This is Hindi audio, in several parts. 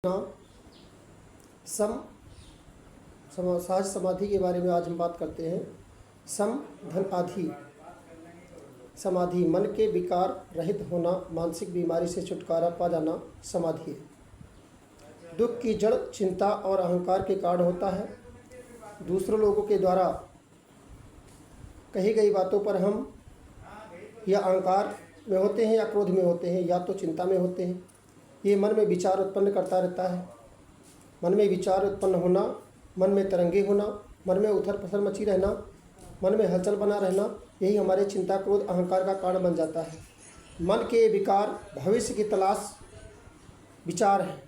सम सहज समाधि के बारे में आज हम बात करते हैं। सम धन आधि समाधि मन के विकार रहित होना, मानसिक बीमारी से छुटकारा पा जाना समाधि है। दुख की जड़ चिंता और अहंकार के कारण होता है। दूसरों लोगों के द्वारा कही गई बातों पर हम या अहंकार में होते हैं या क्रोध में होते हैं या तो चिंता में होते हैं। ये मन में विचार उत्पन्न करता रहता है। मन में विचार उत्पन्न होना, मन में तरंगे होना, मन में उथल पुथल मची रहना, मन में हलचल बना रहना, यही हमारे चिंता क्रोध अहंकार का कारण बन जाता है। मन के विकार भविष्य की तलाश विचार है।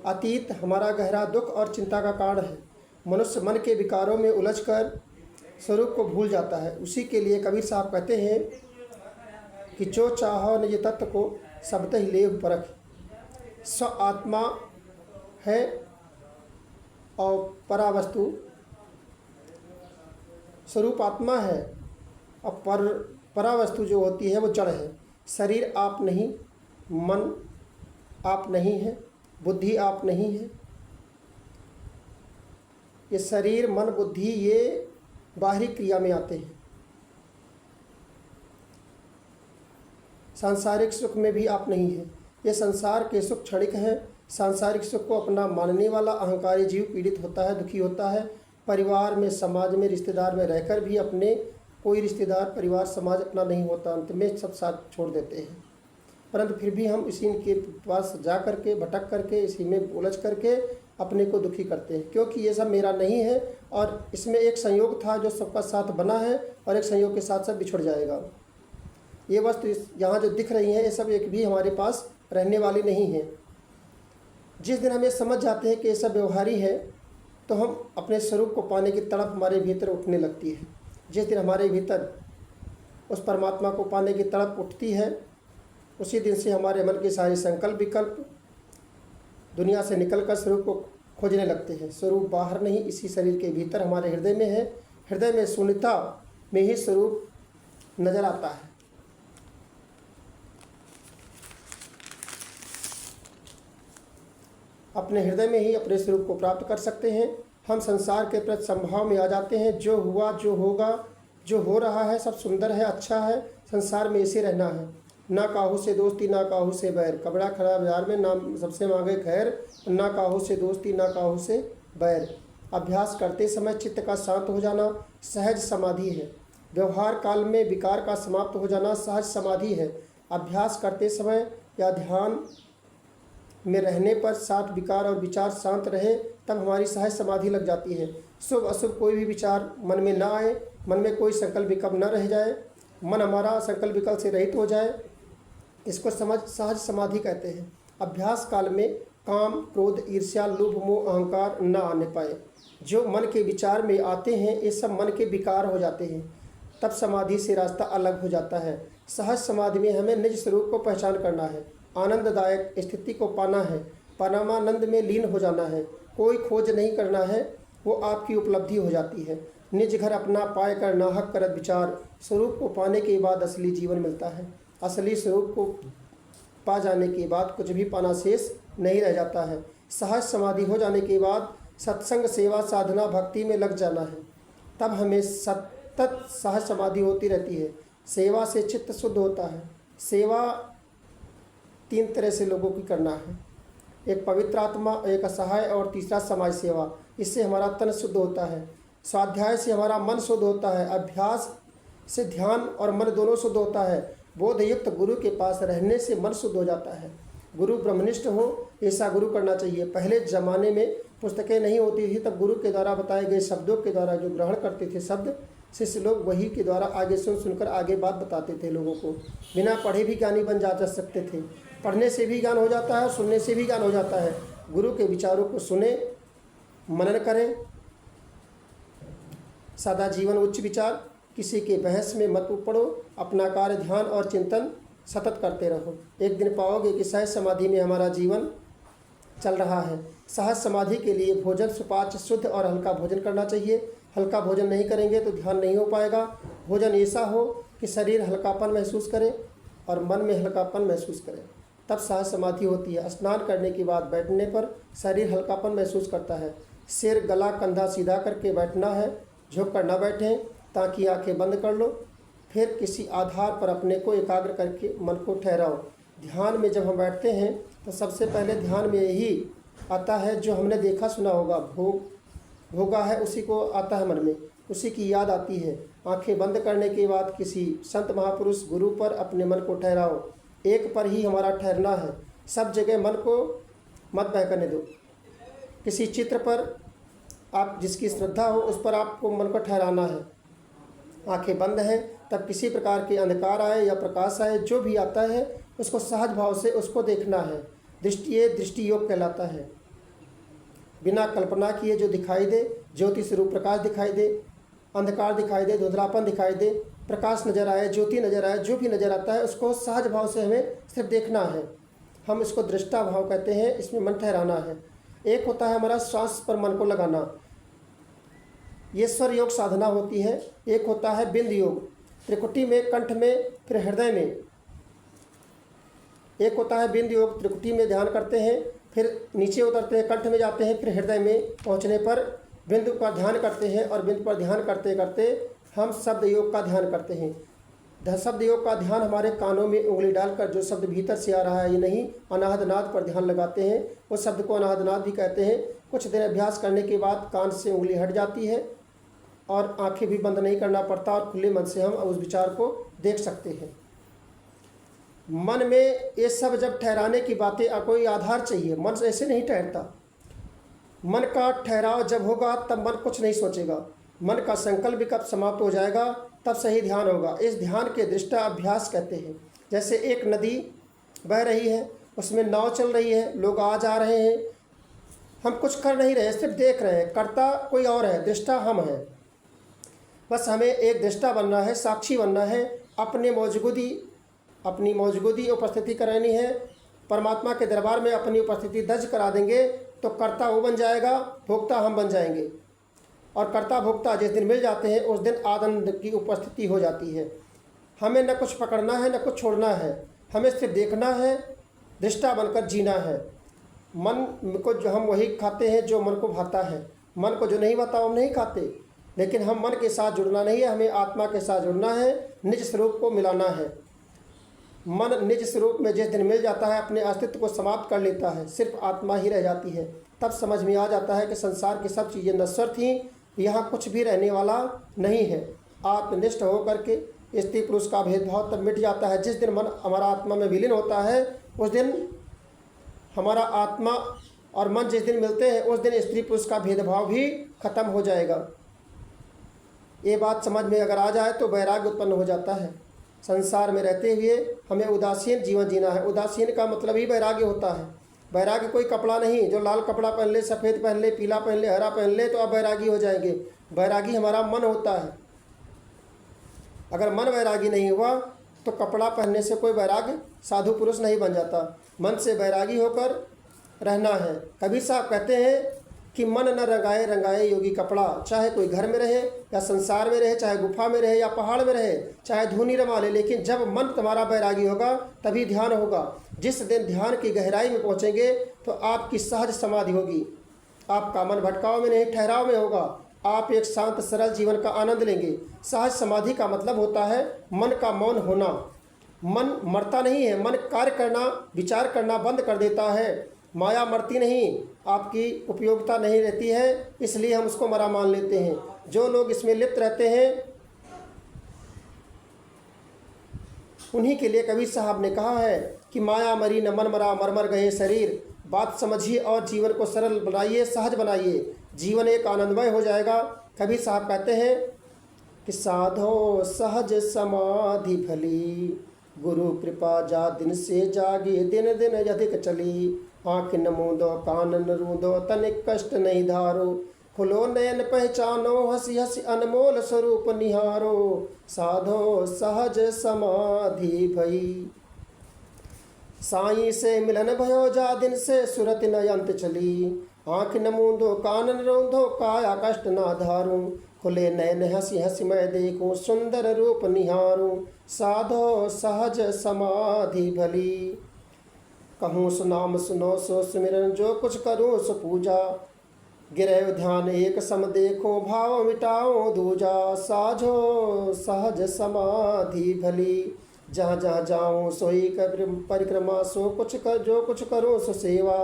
अतीत हमारा गहरा दुख और चिंता का कारण है। मनुष्य मन के विकारों में उलझकर स्वरूप को भूल जाता है। उसी के लिए कबीर साहब कहते हैं कि जो चाहो निज तत्व को शब्द ही लेव परख। स्व आत्मा है और परावस्तु स्वरूप आत्मा है और परावस्तु जो होती है वो जड़ है। शरीर आप नहीं, मन आप नहीं है, बुद्धि आप नहीं है। ये शरीर मन बुद्धि ये बाहरी क्रिया में आते हैं। सांसारिक सुख में भी आप नहीं है। ये संसार के सुख क्षणिक हैं। सांसारिक सुख को अपना मानने वाला अहंकारी जीव पीड़ित होता है, दुखी होता है। परिवार में, समाज में, रिश्तेदार में रहकर भी अपने कोई रिश्तेदार, परिवार, समाज अपना नहीं होता। अंत में सब साथ छोड़ देते हैं। परंतु फिर भी हम इसी के पास जा करके, भटक करके, इसी में उलझ करके अपने को दुखी करते हैं, क्योंकि ये सब मेरा नहीं है और इसमें एक संयोग था जो सबका साथ बना है और एक संयोग के साथ सब बिछुड़ जाएगा। ये वस्तु यहाँ जो दिख रही है ये सब एक भी हमारे पास रहने वाली नहीं है। जिस दिन हम ये समझ जाते हैं कि ये सब व्यवहारी है तो हम अपने स्वरूप को पाने की तड़प हमारे भीतर उठने लगती है। जिस दिन हमारे भीतर उस परमात्मा को पाने की तड़प उठती है उसी दिन से हमारे मन के सारे संकल्प विकल्प दुनिया से निकलकर स्वरूप को खोजने लगते हैं। स्वरूप बाहर नहीं, इसी शरीर के भीतर हमारे हृदय में है। हृदय में शून्यता में ही स्वरूप नजर आता है। अपने हृदय में ही अपने स्वरूप को प्राप्त कर सकते हैं। हम संसार के प्रति संभाव में आ जाते हैं। जो हुआ, जो होगा, जो हो रहा है सब सुंदर है, अच्छा है। संसार में इसे रहना है। ना काहू से दोस्ती, ना काहू से बैर। कबड़ा खड़ा बाजार में नाम सबसे मांगे खैर। ना काहू से दोस्ती, ना काहू से बैर। अभ्यास करते समय चित्त का शांत हो जाना सहज समाधि है। व्यवहार काल में विकार का समाप्त हो जाना सहज समाधि है। अभ्यास करते समय या ध्यान में रहने पर साथ विकार और विचार शांत रहे तब हमारी सहज समाधि लग जाती है। शुभ अशुभ कोई भी विचार मन में ना आए, मन में कोई संकल्प विकल्प न रह जाए, मन हमारा संकल्प विकल्प से रहित हो जाए, इसको सहज समाधि कहते हैं। अभ्यास काल में काम, क्रोध, ईर्ष्या, लोभ, मोह, अहंकार न आने पाए। जो मन के विचार में आते हैं ये सब मन के विकार हो जाते हैं। तब समाधि से रास्ता अलग हो जाता है। सहज समाधि में हमें निज स्वरूप को पहचान करना है, आनंददायक स्थिति को पाना है, परमानंद में लीन हो जाना है। कोई खोज नहीं करना है, वो आपकी उपलब्धि हो जाती है। निज घर अपना पाए कर नाहक करत विचार। स्वरूप को पाने के बाद असली जीवन मिलता है। असली स्वरूप को पा जाने के बाद कुछ भी पाना शेष नहीं रह जाता है। सहज समाधि हो जाने के बाद सत्संग, सेवा, साधना, भक्ति में लग जाना है। तब हमें सतत सहज समाधि होती रहती है। सेवा से चित्त शुद्ध होता है। सेवा तीन तरह से लोगों की करना है, एक पवित्र आत्मा, एक असहाय और तीसरा समाज सेवा। इससे हमारा तन शुद्ध होता है। स्वाध्याय से हमारा मन शुद्ध होता है। अभ्यास से ध्यान और मन दोनों शुद्ध होता है। बोधयुक्त गुरु के पास रहने से मन शुद्ध हो जाता है। गुरु ब्रह्मनिष्ठ हो ऐसा गुरु करना चाहिए। पहले ज़माने में पुस्तकें नहीं होती थी, तब गुरु के द्वारा बताए गए शब्दों के द्वारा जो ग्रहण करते थे शब्द, शिष्य लोग वही के द्वारा आगे सुनकर आगे बात बताते थे लोगों को। बिना पढ़े भी ज्ञानी बन जा सकते थे। पढ़ने से भी ज्ञान हो जाता है और सुनने से भी ज्ञान हो जाता है। गुरु के विचारों को सुने, मनन करें। सादा जीवन, उच्च विचार, किसी के बहस में मत पड़ो। अपना कार्य, ध्यान और चिंतन सतत करते रहो। एक दिन पाओगे कि सहज समाधि में हमारा जीवन चल रहा है। सहज समाधि के लिए भोजन सुपाच्य, शुद्ध और हल्का भोजन करना चाहिए। हल्का भोजन नहीं करेंगे तो ध्यान नहीं हो पाएगा। भोजन ऐसा हो कि शरीर हल्कापन महसूस करे और मन में हल्कापन महसूस करे। तब सहज समाधि होती है। स्नान करने के बाद बैठने पर शरीर हल्कापन महसूस करता है। सिर, गला, कंधा सीधा करके बैठना है, झुक कर न बैठें, ताकि आंखें बंद कर लो। फिर किसी आधार पर अपने को एकाग्र करके मन को ठहराओ। ध्यान में जब हम बैठते हैं तो सबसे पहले ध्यान में यही आता है जो हमने देखा सुना होगा, भोगा है, उसी को आता है मन में, उसी की याद आती है। आंखें बंद करने के बाद किसी संत महापुरुष गुरु पर अपने मन को ठहराओ। एक पर ही हमारा ठहरना है, सब जगह मन को मत बहकने दो। किसी चित्र पर आप जिसकी श्रद्धा हो उस पर आपको मन को ठहराना है। आंखें बंद हैं, तब किसी प्रकार के अंधकार आए या प्रकाश आए, जो भी आता है उसको सहज भाव से उसको देखना है। दृष्टि योग कहलाता है। बिना कल्पना किए जो दिखाई दे, ज्योति स्वरूप प्रकाश दिखाई दे, अंधकार दिखाई दे, धुंधलापन दिखाई दे, प्रकाश नजर आए, ज्योति नजर आए, जो भी नजर आता है उसको सहज भाव से हमें सिर्फ देखना है। हम इसको दृष्टा भाव कहते हैं, इसमें मन ठहराना है। एक होता है हमारा श्वास पर मन को लगाना, ये स्वर योग साधना होती है। एक होता है बिंद योग, त्रिकुटी में, कंठ में, फिर हृदय में। एक होता है बिंद योग, त्रिकुटी में ध्यान करते हैं, फिर नीचे उतरते हैं, कंठ में जाते हैं, फिर हृदय में पहुंचने पर बिंदु पर ध्यान करते हैं, और बिंदु पर ध्यान करते करते हम शब्द योग का ध्यान करते हैं। शब्द योग का ध्यान हमारे कानों में उंगली डालकर जो शब्द भीतर से आ रहा है, ये नहीं, अनाहद नाद पर ध्यान लगाते हैं। उस शब्द को अनाहद नाद भी कहते हैं। कुछ देर अभ्यास करने के बाद कान से उंगली हट जाती है और आंखें भी बंद नहीं करना पड़ता, और खुले मन से हम उस विचार को देख सकते हैं। मन में ये सब जब ठहराने की बातें, कोई आधार चाहिए, मन ऐसे नहीं ठहरता। मन का ठहराव जब होगा तब मन कुछ नहीं सोचेगा। मन का संकल्प भी कब समाप्त हो जाएगा तब सही ध्यान होगा। इस ध्यान के दृष्टा अभ्यास कहते हैं। जैसे एक नदी बह रही है, उसमें नाव चल रही है, लोग आ जा रहे हैं, हम कुछ कर नहीं रहे, सिर्फ देख रहे हैं। कर्ता कोई और है, दृष्टा हम हैं। बस हमें एक दृष्टा बनना है, साक्षी बनना है। अपनी मौजूदगी उपस्थिति करानी है। परमात्मा के दरबार में अपनी उपस्थिति दर्ज करा देंगे तो कर्ता वो बन जाएगा, भोक्ता हम बन जाएंगे। और कर्ता भोक्ता जिस दिन मिल जाते हैं उस दिन आनंद की उपस्थिति हो जाती है। हमें न कुछ पकड़ना है न कुछ छोड़ना है, हमें सिर्फ देखना है, दृष्टा बनकर जीना है। मन को जो हम वही खाते हैं जो मन को भाता है, मन को जो नहीं भाता हम नहीं खाते। लेकिन हम मन के साथ जुड़ना नहीं है, हमें आत्मा के साथ जुड़ना है, निज स्वरूप को मिलाना है। मन निज स्वरूप में जिस दिन मिल जाता है अपने अस्तित्व को समाप्त कर लेता है, सिर्फ आत्मा ही रह जाती है। तब समझ में आ जाता है कि संसार की सब चीज़ें नश्वर थीं, यहाँ कुछ भी रहने वाला नहीं है। आत्मनिष्ठ होकर के स्त्री पुरुष का भेदभाव तब मिट जाता है। जिस दिन मन हमारा आत्मा में विलीन होता है उस दिन हमारा आत्मा और मन जिस दिन मिलते हैं उस दिन स्त्री पुरुष का भेदभाव भी खत्म हो जाएगा। ये बात समझ में अगर आ जाए तो वैराग्य उत्पन्न हो जाता है। संसार में रहते हुए हमें उदासीन जीवन जीना है। उदासीन का मतलब ही वैराग्य होता है। वैराग्य कोई कपड़ा नहीं, जो लाल कपड़ा पहन ले, सफ़ेद पहन ले, पीला पहन ले, हरा पहन ले तो अब वैरागी हो जाएंगे। वैरागी हमारा मन होता है। अगर मन वैरागी नहीं हुआ तो कपड़ा पहनने से कोई वैराग्य साधु पुरुष नहीं बन जाता। मन से वैरागी होकर रहना है। कबीर साहब कहते हैं कि मन न रंगाए रंगाए योगी कपड़ा। चाहे कोई घर में रहे या संसार में रहे, चाहे गुफा में रहे या पहाड़ में रहे, चाहे धूनी रमा ले, लेकिन जब मन तुम्हारा वैरागी होगा तभी ध्यान होगा। जिस दिन ध्यान की गहराई में पहुँचेंगे तो आपकी सहज समाधि होगी। आपका मन भटकाव में नहीं, ठहराव में होगा। आप एक शांत सरल जीवन का आनंद लेंगे। सहज समाधि का मतलब होता है मन का मौन होना। मन मरता नहीं है, मन कार्य करना, विचार करना बंद कर देता है। माया मरती नहीं, आपकी उपयोगिता नहीं रहती है, इसलिए हम उसको मरा मान लेते हैं। जो लोग इसमें लिप्त रहते हैं उन्हीं के लिए कबीर साहब ने कहा है कि माया मरी न मन मरा, मर मर गए शरीर। बात समझिए और जीवन को सरल बनाइए, सहज बनाइए, जीवन एक आनंदमय हो जाएगा। कबीर साहब कहते हैं कि साधो सहज समाधि भली, गुरु कृपा जा दिन से जागे, दिन दिन अधिक चली। आँख न मूंदो, कान न रूंदो, तनिक कष्ट नहीं धारो, खुलो नयन पहचानो, हंसी हंसी अनमोल स्वरूप निहारो। साधो सहज समाधि भई, साईं से मिलन भयो जा दिन से, सुरत न अंत चली। आँख न मूंदो, कान न रूंदो, काया कष्ट ना धारूं, खुले नयन हंसी हंसी मैं देखूं, सुंदर रूप निहारूं। साधो सहज समाधि भली। कहूँ सो नाम सुनो सो सिमरन, जो कुछ करूँ सो पूजा। गिरह ध्यान एक सम देखो, भाव मिटाओ दूजा। साझो सहज समाधि भली, जहाँ जहाँ जाऊँ सोई कर परिक्रमा। सो कुछ कर जो कुछ करूँ सो सेवा।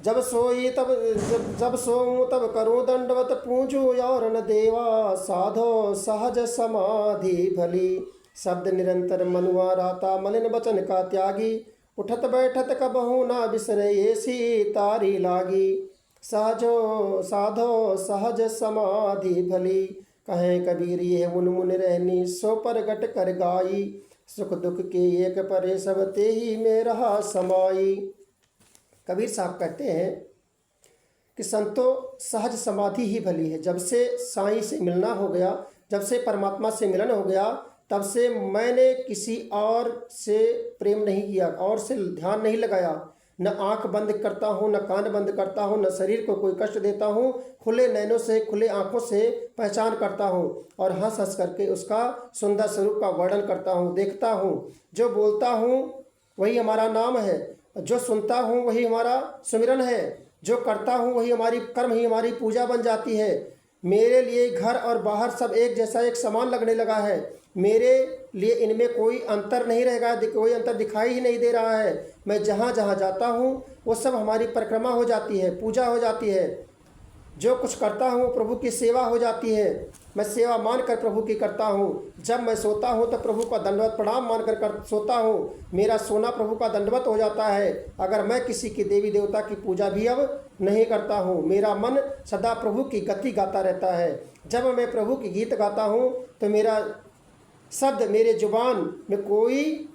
जब सोऊं तब करूं दंडवत, पूजू और न देवा। साधो सहज समाधि भली, शब्द निरंतर मनुआ राता। मलिन वचन का त्यागी, उठत बैठत कबहू ना बिसरे। ऐसी तारी लागी, साधो सहज समाधि भली। कहें कबीर ये मुन मुन रहनी, सो पर गट कर गाई। सुख दुख के एक परे, सब ते ही में रहा समाई। कबीर साहब कहते हैं कि संतो सहज समाधि ही भली है। जब से साईं से मिलना हो गया, जब से परमात्मा से मिलन हो गया, तब से मैंने किसी और से प्रेम नहीं किया, और से ध्यान नहीं लगाया। न आंख बंद करता हूँ, न कान बंद करता हूँ, न शरीर को कोई कष्ट देता हूँ। खुले नैनों से, खुले आंखों से पहचान करता हूँ और हंस हंस करके उसका सुंदर स्वरूप का वर्णन करता हूँ, देखता हूँ। जो बोलता हूँ वही हमारा नाम है, जो सुनता हूँ वही हमारा सुमिरन है, जो करता हूँ वही हमारी कर्म ही हमारी पूजा बन जाती है। मेरे लिए घर और बाहर सब एक जैसा, एक समान लगने लगा है। मेरे लिए इनमें कोई अंतर नहीं रहेगा, कोई अंतर दिखाई ही नहीं दे रहा है। मैं जहाँ जहाँ जाता हूँ वो सब हमारी परिक्रमा हो जाती है, पूजा हो जाती है। जो कुछ करता हूँ प्रभु की सेवा हो जाती है। मैं सेवा मानकर प्रभु की करता हूँ। जब मैं सोता हूँ तो प्रभु का दंडवत प्रणाम मानकर सोता हूँ। मेरा सोना प्रभु का दंडवत हो जाता है। अगर मैं किसी की देवी देवता की पूजा भी अब नहीं करता हूँ, मेरा मन सदा प्रभु की गति गाता रहता है। जब मैं प्रभु की गीत गाता हूँ तो मेरा शब्द, मेरे जुबान में कोई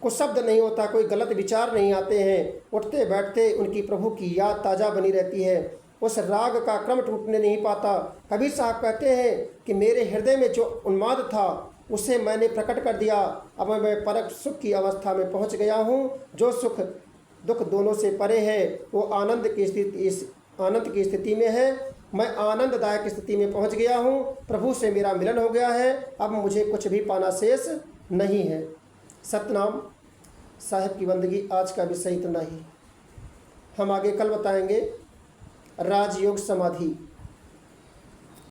शब्द नहीं होता, कोई गलत विचार नहीं आते हैं। उठते बैठते उनकी प्रभु की याद ताज़ा बनी रहती है। उस राग का क्रम टूटने नहीं पाता। कबीर साहब कहते हैं कि मेरे हृदय में जो उन्माद था उसे मैंने प्रकट कर दिया। अब मैं परम सुख की अवस्था में पहुंच गया हूं। जो सुख दुख दोनों से परे है, वो आनंद की स्थिति में है। मैं आनंददायक स्थिति में पहुंच गया हूं। प्रभु से मेरा मिलन हो गया है। अब मुझे कुछ भी पाना शेष नहीं है। सतनाम साहिब की बंदगी आज का विषय इतना ही। हम आगे कल बताएंगे राजयोग समाधि।